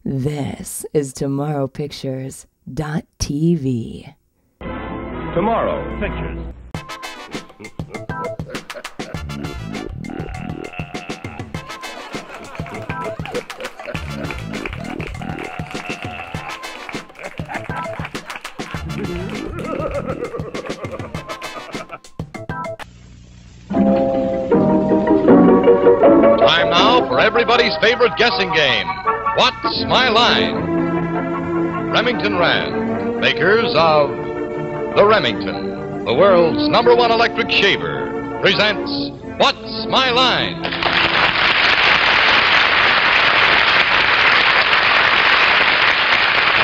This is TomorrowPictures.tv. Tomorrow Pictures. Time now for everybody's favorite guessing game. What's My Line? Remington Rand, makers of the Remington, the world's #1 electric shaver, presents What's My Line? And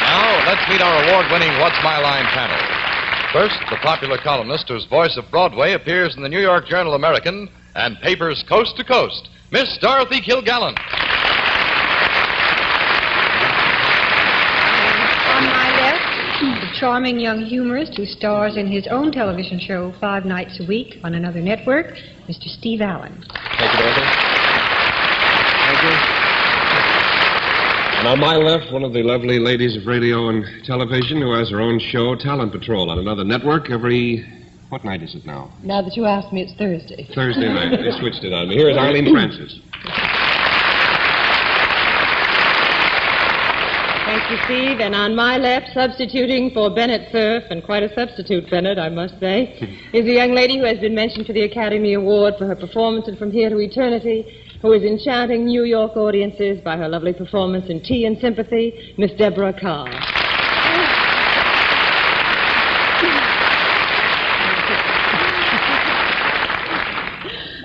now, let's meet our award-winning What's My Line panel. First, the popular columnist whose voice of Broadway appears in the New York Journal-American and papers coast to coast, Miss Dorothy Kilgallen. On my left, the charming young humorist who stars in his own television show 5 nights a week on another network, Mr. Steve Allen. Thank you, Dorothy. Thank you. And on my left, one of the lovely ladies of radio and television who has her own show, Talent Patrol, on another network every... What night is it now? Now that you asked me, it's Thursday. Thursday night. They switched it on me. Here is Arlene Francis. Thank you, Steve. And on my left, substituting for Bennett Cerf, and quite a substitute, Bennett, I must say, is a young lady who has been mentioned for the Academy Award for her performance in From Here to Eternity, who is enchanting New York audiences by her lovely performance in Tea and Sympathy, Miss Deborah Carr.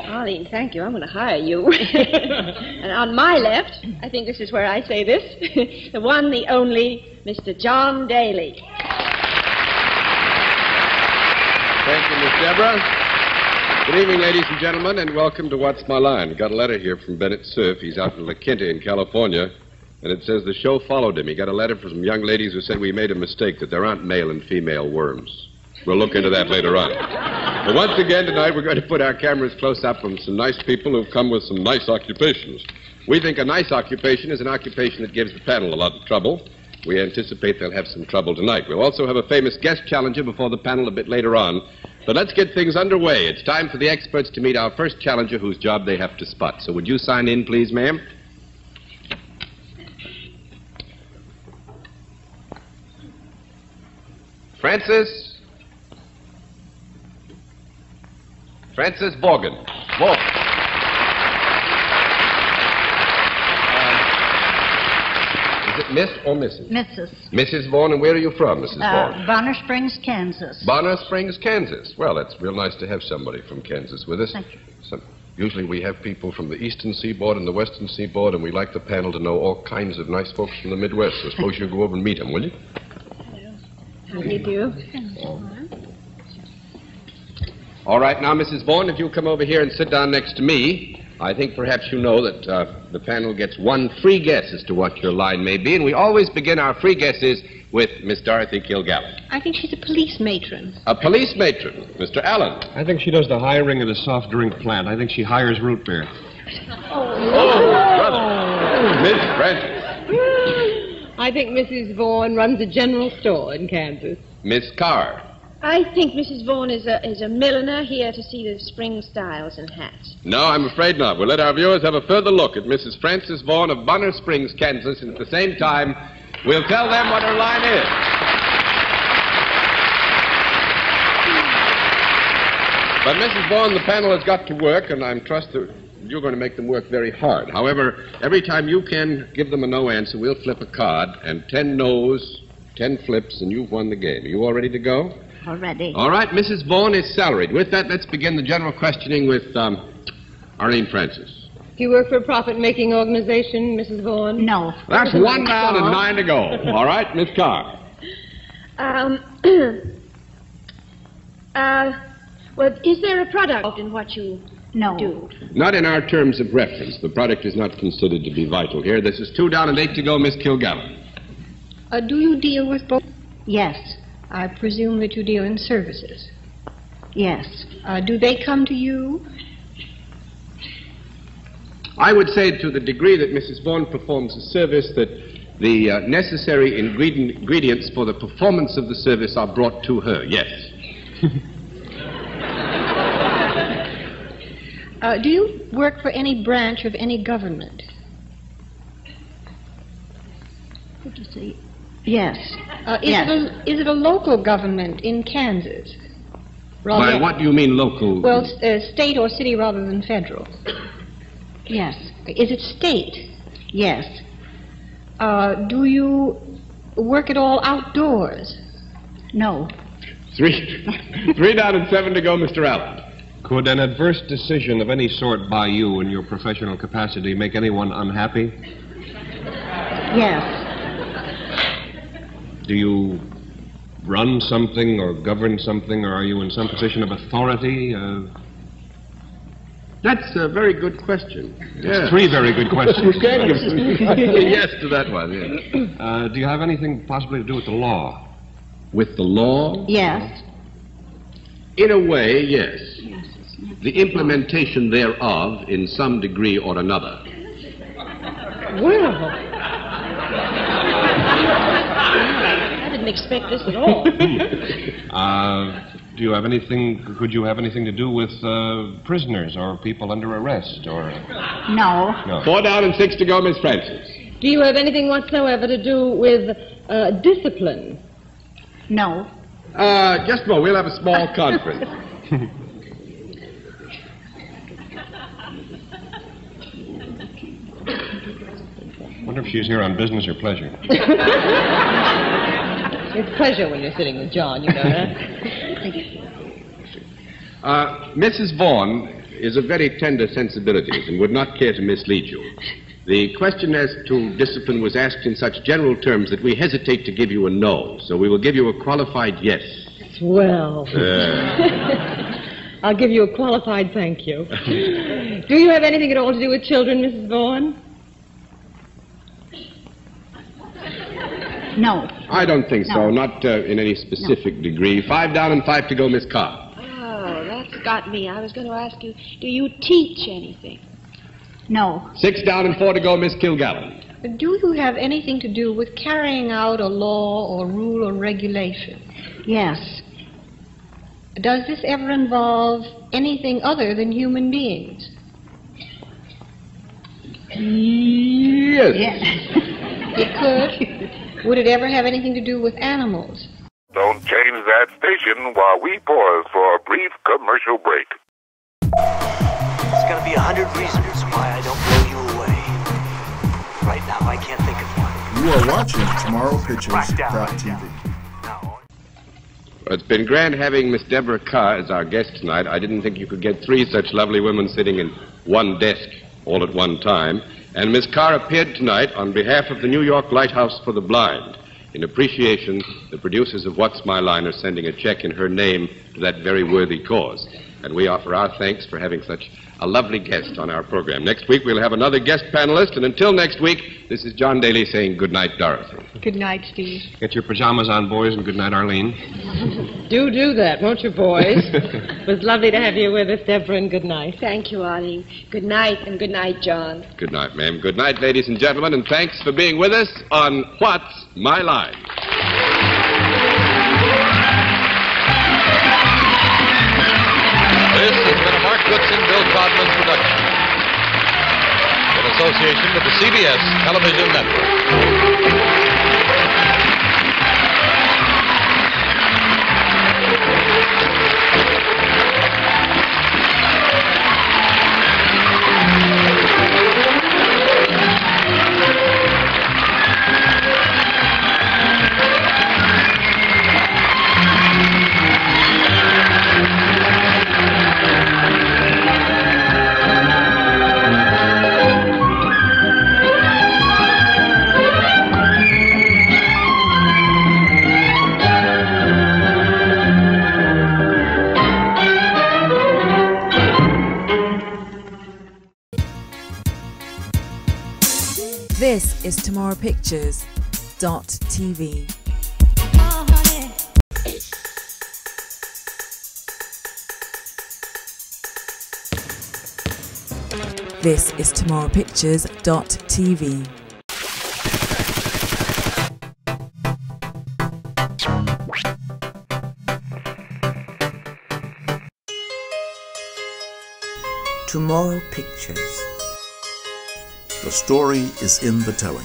Arlene, thank you. I'm going to hire you. And on my left, I think this is where I say this, the one, the only, Mr. John Daly. Thank you, Miss Deborah. Good evening, ladies and gentlemen, and welcome to What's My Line. Got a letter here from Bennett Cerf. He's out in La Quinta in California, and it says the show followed him. He got a letter from some young ladies who said we made a mistake, that there aren't male and female worms. We'll look into that later on. But once again, tonight, we're going to put our cameras close up on some nice people who've come with some nice occupations. We think a nice occupation is an occupation that gives the panel a lot of trouble. We anticipate they'll have some trouble tonight. We'll also have a famous guest challenger before the panel a bit later on. But let's get things underway. It's time for the experts to meet our first challenger whose job they have to spot. So would you sign in, please, ma'am? Francis Vaughan. Is it Miss or Mrs.? Mrs. Mrs. Vaughan, and where are you from, Mrs. Vaughan? Bonner Springs, Kansas. Bonner Springs, Kansas. Well, it's real nice to have somebody from Kansas with us. Thank you. Usually we have people from the eastern seaboard and the western seaboard, and we like the panel to know all kinds of nice folks from the Midwest. So suppose you go over and meet them, will you? How do you do? All right, now, Mrs. Vaughan, if you'll come over here and sit down next to me, I think perhaps you know that the panel gets one free guess as to what your line may be, and we always begin our free guesses with Miss Dorothy Kilgallen. I think she's a police matron. A police matron, Mr. Allen. I think she does the hiring of the soft drink plant. I think she hires root beer. Brother. Miss Francis. I think Mrs. Vaughan runs a general store in Kansas. Miss Carr. I think Mrs. Vaughan is a milliner here to see the spring styles and hats. No, I'm afraid not. We'll let our viewers have a further look at Mrs. Frances Vaughan of Bonner Springs, Kansas, and at the same time, we'll tell them what her line is. But Mrs. Vaughan, the panel has got to work, and I trust that you're going to make them work very hard. However, every time you can give them a no answer, we'll flip a card, and 10 no's, 10 flips, and you've won the game. Are you all ready to go? Already. All right, Mrs. Vaughan is salaried. With that, let's begin the general questioning with Arlene Francis. Do you work for a profit-making organization, Mrs. Vaughan? No. That's 1 down and 9 to go. All right, Miss Carr. Well, is there a product in what you do? Not in our terms of reference. The product is not considered to be vital here. This is 2 down and 8 to go, Miss Kilgallen. Do you deal with both? Yes. I presume that you deal in services. Yes. Do they come to you? I would say to the degree that Mrs. Vaughan performs a service that The necessary ingredients for the performance of the service are brought to her, yes. Do you work for any branch of any government? What to say? Yes. Is it a local government in Kansas? By what do you mean local? Well, state or city rather than federal. Yes. Is it state? Yes. Do you work at all outdoors? No. Three down and 7 to go, Mr. Allen. Could an adverse decision of any sort by you in your professional capacity make anyone unhappy? Yes. Do you run something or govern something, or are you in some position of authority? That's a very good question. Yes. 3 very good questions. Yes to that one, yes. Do you have anything possibly to do with the law? With the law? Yes. In a way, yes. The implementation thereof in some degree or another. Well, I didn't expect this at all. Do you have anything, could you have anything to do with prisoners or people under arrest or... No. No. 4 down and 6 to go, Miss Francis. Do you have anything whatsoever to do with discipline? No. Just a moment, we'll have a small conference. Wonder if she's here on business or pleasure. It's pleasure when you're sitting with John, you know that. Mrs. Vaughan is of very tender sensibilities and would not care to mislead you. The question as to discipline was asked in such general terms that we hesitate to give you a no, so we will give you a qualified yes. Swell. I'll give you a qualified thank you. Do you have anything at all to do with children, Mrs. Vaughan? No. I don't think so, No. not in any specific degree. 5 down and 5 to go, Miss Carr. Oh, that's got me. I was going to ask you, do you teach anything? No. 6 down and 4 to go, Miss Kilgallen. Do you have anything to do with carrying out a law or rule or regulation? Yes. Does this ever involve anything other than human beings? Yes. It could. Would it ever have anything to do with animals? Don't change that station while we pause for a brief commercial break. There's got to be 100 reasons why I don't blow you away. Right now, I can't think of one. You are watching TomorrowPictures.tv. Well, it's been grand having Miss Deborah Carr as our guest tonight. I didn't think you could get 3 such lovely women sitting in one desk all at one time. And Miss Carr appeared tonight on behalf of the New York Lighthouse for the Blind. In appreciation, the producers of What's My Line are sending a check in her name to that very worthy cause. And we offer our thanks for having such a lovely guest on our program. Next week, we'll have another guest panelist. And until next week, this is John Daly saying good night, Dorothy. Good night, Steve. Get your pajamas on, boys, and good night, Arlene. Do that, won't you, boys? It was lovely to have you with us, Deborah, and good night. Thank you, Arlene. Good night, and good night, John. Good night, ma'am. Good night, ladies and gentlemen, and thanks for being with us on What's My Line. This has been a Mark Goodson, Bill Codman production in association with the CBS Television Network. This is TomorrowPictures.tv. This is TomorrowPictures.tv. Tomorrow Pictures. The story is in the telling.